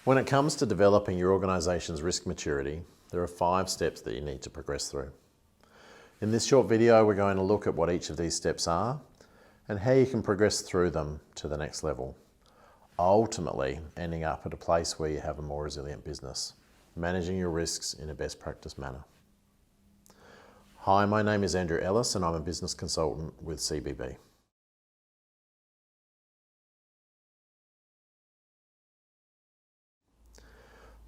When it comes to developing your organisation's risk maturity, there are 5 steps that you need to progress through. In this short video, we're going to look at what each of these steps are and how you can progress through them to the next level, ultimately ending up at a place where you have a more resilient business, managing your risks in a best practice manner. Hi, my name is Andrew Ellis and I'm a business consultant with CBB.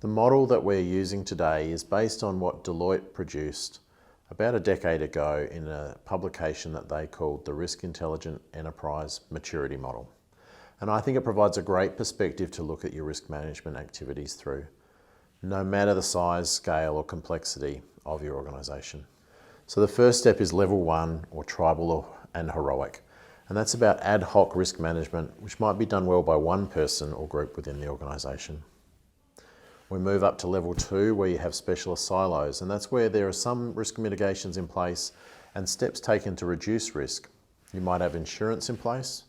The model that we're using today is based on what Deloitte produced about a decade ago in a publication that they called the Risk Intelligent Enterprise Maturity Model. And I think it provides a great perspective to look at your risk management activities through, no matter the size, scale or complexity of your organisation. So the first step is level 1, or tribal and heroic. And that's about ad hoc risk management, which might be done well by one person or group within the organisation. We move up to level 2, where you have specialist silos, and that's where there are some risk mitigations in place and steps taken to reduce risk. You might have insurance in place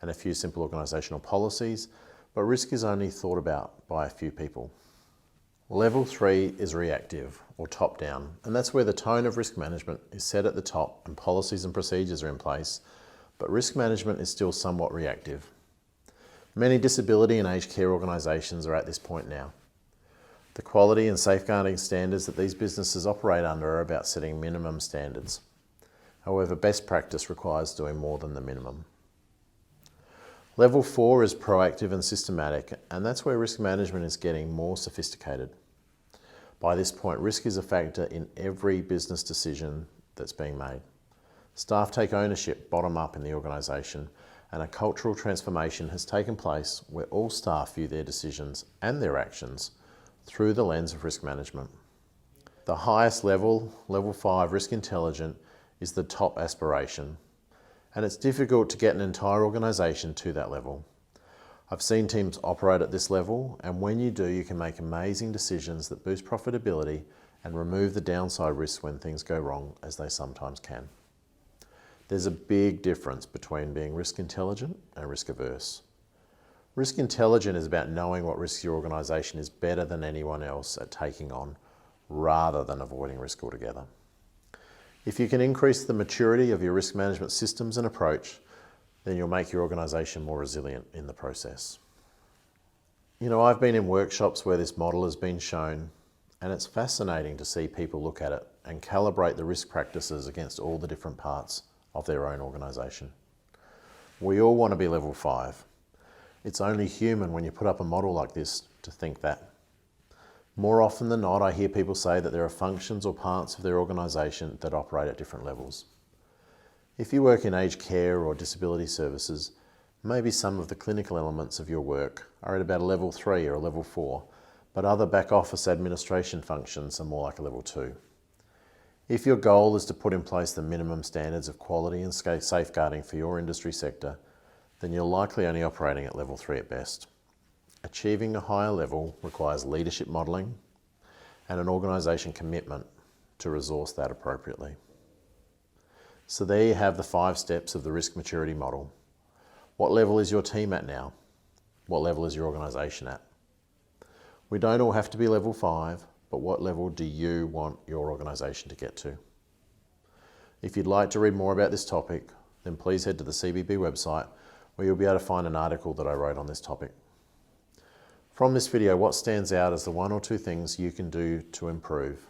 and a few simple organisational policies, but risk is only thought about by a few people. Level 3 is reactive, or top-down, and that's where the tone of risk management is set at the top and policies and procedures are in place, but risk management is still somewhat reactive. Many disability and aged care organisations are at this point now. The quality and safeguarding standards that these businesses operate under are about setting minimum standards. However, best practice requires doing more than the minimum. Level 4 is proactive and systematic, and that's where risk management is getting more sophisticated. By this point, risk is a factor in every business decision that's being made. Staff take ownership bottom up in the organisation, and a cultural transformation has taken place where all staff view their decisions and their actions through the lens of risk management. The highest level, level 5, risk intelligent, is the top aspiration, and it's difficult to get an entire organisation to that level. I've seen teams operate at this level, and when you do, you can make amazing decisions that boost profitability and remove the downside risks when things go wrong, as they sometimes can. There's a big difference between being risk intelligent and risk averse. Risk intelligent is about knowing what risks your organisation is better than anyone else at taking on, rather than avoiding risk altogether. If you can increase the maturity of your risk management systems and approach, then you'll make your organisation more resilient in the process. You know, I've been in workshops where this model has been shown, and it's fascinating to see people look at it and calibrate the risk practices against all the different parts of their own organisation. We all want to be level 5. It's only human when you put up a model like this to think that. More often than not, I hear people say that there are functions or parts of their organisation that operate at different levels. If you work in aged care or disability services, maybe some of the clinical elements of your work are at about a level 3 or a level 4, but other back office administration functions are more like a level 2. If your goal is to put in place the minimum standards of quality and safeguarding for your industry sector, then you're likely only operating at level 3 at best. Achieving a higher level requires leadership modelling and an organisation commitment to resource that appropriately. So there you have the 5 steps of the risk maturity model. What level is your team at now? What level is your organisation at? We don't all have to be level 5, but what level do you want your organisation to get to? If you'd like to read more about this topic, then please head to the CBB website, where you'll be able to find an article that I wrote on this topic. From this video, what stands out as the 1 or 2 things you can do to improve?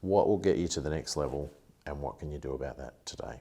What will get you to the next level, and what can you do about that today?